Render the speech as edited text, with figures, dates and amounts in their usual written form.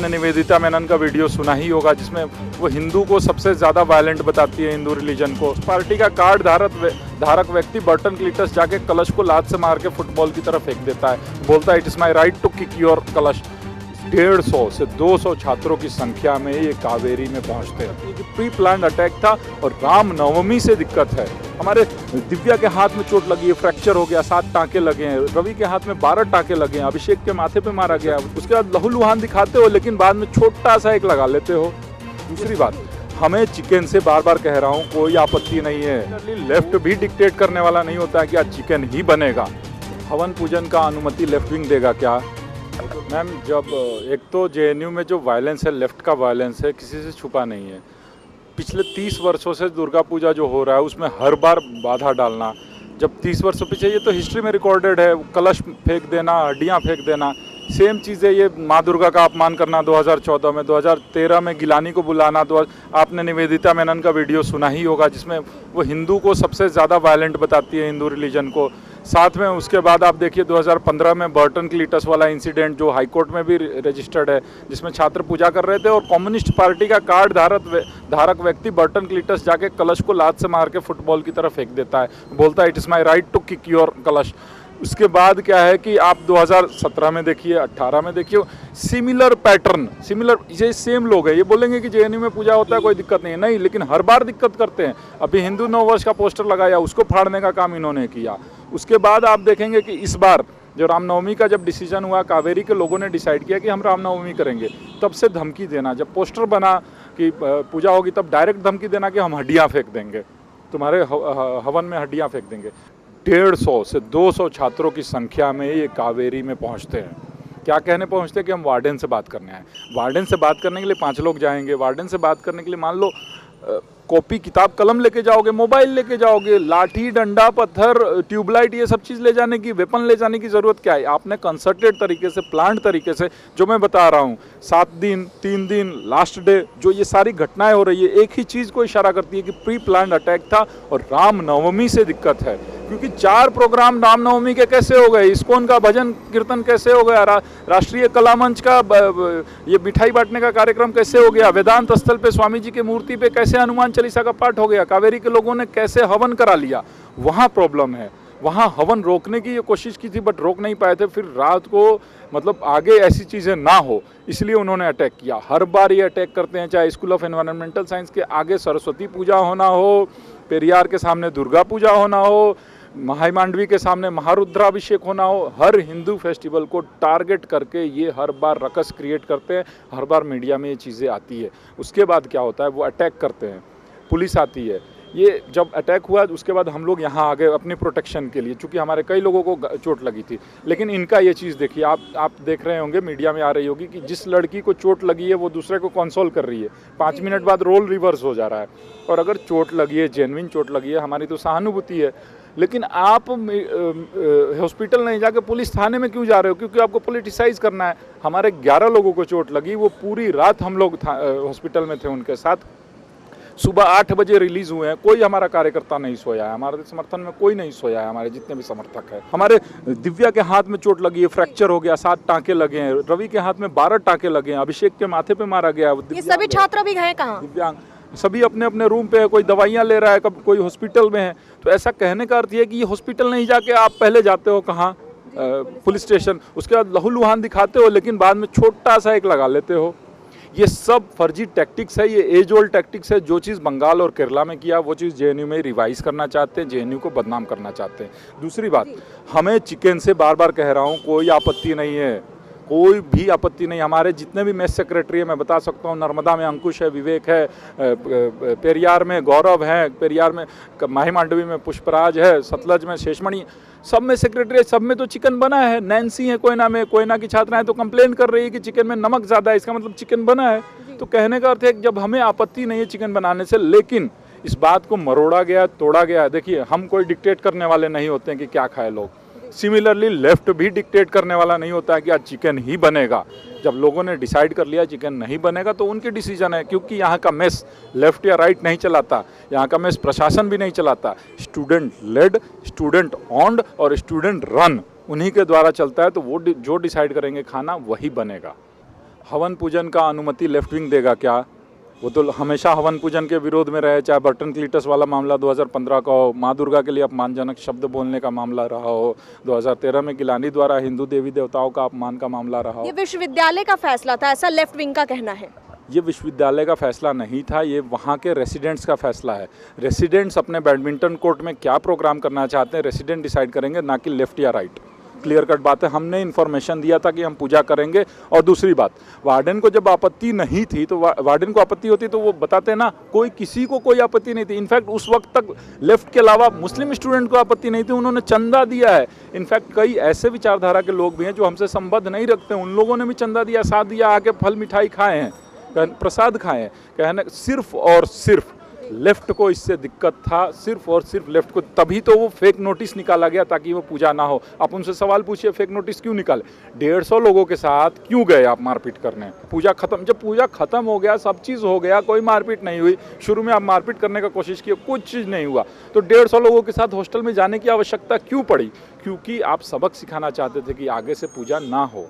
आपने निवेदिता मेनन का वीडियो सुना ही होगा जिसमें वो हिंदू को सबसे ज़्यादा वायलेंट बताती है, हिंदू रिलीजन को। पार्टी का कार्ड धारक व्यक्ति बर्टन क्लीटस जाके कलश को लात से मार के फुटबॉल की तरफ फेंक देता है, बोलता है it is my right to kick your kalash. 150 से 200 छात्रों की संख्या में ये कावेरी में पहुंचते हैं। ये प्री प्लान अटैक था और रामनवमी से दिक्कत है। हमारे दिव्या के हाथ में चोट लगी है, फ्रैक्चर हो गया, 7 टाँके लगे हैं। रवि के हाथ में 12 टाँके लगे हैं। अभिषेक के माथे पे मारा गया। उसके बाद लहूलुहान दिखाते हो लेकिन बाद में छोटा सा एक लगा लेते हो। दूसरी बात, हमें चिकन से बार बार कह रहा हूँ कोई आपत्ति नहीं है। लेफ्ट भी डिक्टेट करने वाला नहीं होता है कि आज चिकन ही बनेगा। हवन पूजन का अनुमति लेफ्ट विंग देगा क्या? मैम, जब एक तो जेएनयू में जो वायलेंस है, लेफ्ट का वायलेंस है, किसी से छुपा नहीं है। पिछले 30 वर्षों से दुर्गा पूजा जो हो रहा है उसमें हर बार बाधा डालना। जब 30 वर्षों पीछे, ये तो हिस्ट्री में रिकॉर्डेड है, कलश फेंक देना, हड्डियाँ फेंक देना, सेम चीज़ है। ये माँ दुर्गा का अपमान करना 2014 में, 2013 में गिलानी को बुलाना। आपने निवेदिता मेनन का वीडियो सुना ही होगा जिसमें वो हिंदू को सबसे ज़्यादा वायलेंट बताती है, हिंदू रिलीजन को। साथ में उसके बाद आप देखिए 2015 में बर्टन क्लीटस वाला इंसिडेंट जो हाईकोर्ट में भी रजिस्टर्ड है, जिसमें छात्र पूजा कर रहे थे और कम्युनिस्ट पार्टी का कार्ड धारक व्यक्ति बर्टन क्लीटस जाके कलश को लात से मार के फुटबॉल की तरफ फेंक देता है, बोलता है it is my right to kick your kalash. उसके बाद क्या है कि आप 2017 में देखिए, 18 में देखिए, सिमिलर पैटर्न, ये सेम लोग हैं। ये बोलेंगे कि जेएनयू में पूजा होता है कोई दिक्कत नहीं है, नहीं, लेकिन हर बार दिक्कत करते हैं। अभी हिंदू नववर्ष का पोस्टर लगाया, उसको फाड़ने का काम इन्होंने किया। उसके बाद आप देखेंगे कि इस बार जो रामनवमी का जब डिसीजन हुआ, कावेरी के लोगों ने डिसाइड किया कि हम रामनवमी करेंगे, तब से धमकी देना। जब पोस्टर बना कि पूजा होगी तब डायरेक्ट धमकी देना कि हम हड्डियाँ फेंक देंगे, तुम्हारे हवन में हड्डियाँ फेंक देंगे। 150 से 200 छात्रों की संख्या में ये कावेरी में पहुंचते हैं। क्या कहने पहुंचते हैं कि हम वार्डन से बात करने आए। वार्डन से बात करने के लिए 5 लोग जाएंगे। वार्डन से बात करने के लिए मान लो कॉपी किताब कलम लेके जाओगे, मोबाइल लेके जाओगे, लाठी डंडा पत्थर ट्यूबलाइट, ये सब चीज़ ले जाने की, वेपन ले जाने की ज़रूरत क्या है? आपने कंसर्टेड तरीके से, प्लान्ड तरीके से, जो मैं बता रहा हूँ, 7 दिन 3 दिन लास्ट डे जो ये सारी घटनाएं हो रही है, एक ही चीज़ को इशारा करती है कि प्री प्लान्ड अटैक था और रामनवमी से दिक्कत है। क्योंकि 4 प्रोग्राम रामनवमी के कैसे हो गए, इस्कॉन का भजन कीर्तन कैसे हो गया, राष्ट्रीय कला मंच का ये मिठाई बांटने का कार्यक्रम कैसे हो गया, वेदांत स्थल पे स्वामी जी की मूर्ति पे कैसे हनुमान चालीसा का पाठ हो गया, कावेरी के लोगों ने कैसे हवन करा लिया, वहाँ प्रॉब्लम है। वहाँ हवन रोकने की ये कोशिश की थी बट रोक नहीं पाए थे। फिर रात को मतलब आगे ऐसी चीज़ें ना हो इसलिए उन्होंने अटैक किया। हर बार ये अटैक करते हैं, चाहे स्कूल ऑफ एनवायरमेंटल साइंस के आगे सरस्वती पूजा होना हो, पेरियार के सामने दुर्गा पूजा होना हो, महामांडवी के सामने महारुद्राभिषेक होना हो, हर हिंदू फेस्टिवल को टारगेट करके ये हर बार रकस क्रिएट करते हैं। हर बार मीडिया में ये चीज़ें आती है। उसके बाद क्या होता है, वो अटैक करते हैं, पुलिस आती है। ये जब अटैक हुआ उसके बाद हम लोग यहाँ आ गए अपनी प्रोटेक्शन के लिए, चूँकि हमारे कई लोगों को चोट लगी थी। लेकिन इनका ये चीज़ देखिए, आप देख रहे होंगे, मीडिया में आ रही होगी कि जिस लड़की को चोट लगी है वो दूसरे को कंसोल कर रही है, 5 मिनट बाद रोल रिवर्स हो जा रहा है। और अगर चोट लगी है, जेन्युइन चोट लगी है, हमारी तो सहानुभूति है, लेकिन आप हॉस्पिटल नहीं जाके पुलिस थाने में क्यों जा रहे हो? क्योंकि आपको पॉलिटिसाइज करना है। हमारे 11 लोगों को चोट लगी, वो पूरी रात हम लोग हॉस्पिटल में थे उनके साथ। सुबह 8 बजे रिलीज़ हुए हैं, कोई हमारा कार्यकर्ता नहीं सोया है, हमारे समर्थन में कोई नहीं सोया है, हमारे जितने भी समर्थक हैं। हमारे दिव्या के हाथ में चोट लगी है, फ्रैक्चर हो गया, 7 टाँके लगे हैं। रवि के हाथ में 12 टाँके लगे हैं। अभिषेक के माथे पे मारा गया। ये सभी छात्र भी गए कहाँ? दिव्यांग सभी अपने अपने रूम पे है, कोई दवाइयाँ ले रहा है, कब कोई हॉस्पिटल में है। तो ऐसा कहने का अर्थ ये कि ये हॉस्पिटल नहीं जाके आप पहले जाते हो कहाँ? Police station. उसके बाद लहूलुहान दिखाते हो लेकिन बाद में छोटा सा एक लगा लेते हो। ये सब फर्जी टैक्टिक्स है, ये एज ओल्ड टैक्टिक्स है। जो चीज़ बंगाल और केरला में किया वो चीज़ जेएनयू में रिवाइज करना चाहते हैं, जेएनयू को बदनाम करना चाहते हैं। दूसरी बात, हमें चिकन से बार बार कह रहा हूँ कोई आपत्ति नहीं है, कोई भी आपत्ति नहीं। हमारे जितने भी मेस सेक्रेटरी है, मैं बता सकता हूँ, नर्मदा में अंकुश है, विवेक है, पेरियार में गौरव है, पेरियार में महामांडवी में पुष्पराज है, सतलज में शेषमणि, सब में सेक्रेटरी, सब में तो चिकन बना है। नैन्सी है कोयना में, कोयना की छात्राएं तो कंप्लेन कर रही है कि चिकन में नमक ज़्यादा है, इसका मतलब चिकन बना है। तो कहने का अर्थ है कि जब हमें आपत्ति नहीं है चिकन बनाने से, लेकिन इस बात को मरोड़ा गया, तोड़ा गया। देखिए, हम कोई डिक्टेट करने वाले नहीं होते हैं कि क्या खाए लोग। सिमिलरली लेफ्ट भी डिक्टेट करने वाला नहीं होता है कि आज चिकन ही बनेगा। जब लोगों ने डिसाइड कर लिया चिकन नहीं बनेगा तो उनकी डिसीजन है, क्योंकि यहाँ का मेस लेफ्ट या राइट नहीं चलाता, यहाँ का मेस प्रशासन भी नहीं चलाता। स्टूडेंट लेड, स्टूडेंट ऑन्ड और स्टूडेंट रन, उन्हीं के द्वारा चलता है। तो वो जो डिसाइड करेंगे खाना वही बनेगा। हवन पूजन का अनुमति लेफ्ट विंग देगा क्या? वो तो हमेशा हवन पूजन के विरोध में रहे, चाहे बर्टन क्लीटस वाला मामला 2015 का हो, माँ दुर्गा के लिए अपमानजनक शब्द बोलने का मामला रहा हो, 2013 में गिलानी द्वारा हिंदू देवी देवताओं का अपमान का मामला रहा हो। ये विश्वविद्यालय का फैसला था, ऐसा लेफ्ट विंग का कहना है। ये विश्वविद्यालय का फैसला नहीं था, ये वहाँ के रेसिडेंट्स का फैसला है। रेसिडेंट्स अपने बैडमिंटन कोर्ट में क्या प्रोग्राम करना चाहते हैं रेसिडेंट डिसाइड करेंगे, ना कि लेफ्ट या राइट। क्लियर कट बात है, हमने इन्फॉर्मेशन दिया था कि हम पूजा करेंगे। और दूसरी बात, वार्डन को जब आपत्ति नहीं थी तो वार्डन को आपत्ति होती तो वो बताते ना, किसी को कोई आपत्ति नहीं थी। इनफैक्ट उस वक्त तक लेफ्ट के अलावा मुस्लिम स्टूडेंट को आपत्ति नहीं थी, उन्होंने चंदा दिया है। इनफैक्ट कई ऐसे विचारधारा के लोग भी हैं जो हमसे संबंध नहीं रखते, उन लोगों ने भी चंदा दिया, साथ दिया, आके फल मिठाई खाए हैं, प्रसाद खाए हैं। कहने सिर्फ और सिर्फ लेफ्ट को इससे दिक्कत था, सिर्फ और सिर्फ लेफ्ट को, तभी तो वो फेक नोटिस निकाला गया ताकि वो पूजा ना हो। आप उनसे सवाल पूछिए, फेक नोटिस क्यों निकाले? 150 लोगों के साथ क्यों गए आप मारपीट करने? पूजा खत्म, जब पूजा खत्म हो गया, सब चीज़ हो गया, कोई मारपीट नहीं हुई। शुरू में आप मारपीट करने का कोशिश किए, कुछ चीज़ नहीं हुआ, तो 150 लोगों के साथ हॉस्टल में जाने की आवश्यकता क्यों पड़ी? क्योंकि आप सबक सिखाना चाहते थे कि आगे से पूजा ना हो।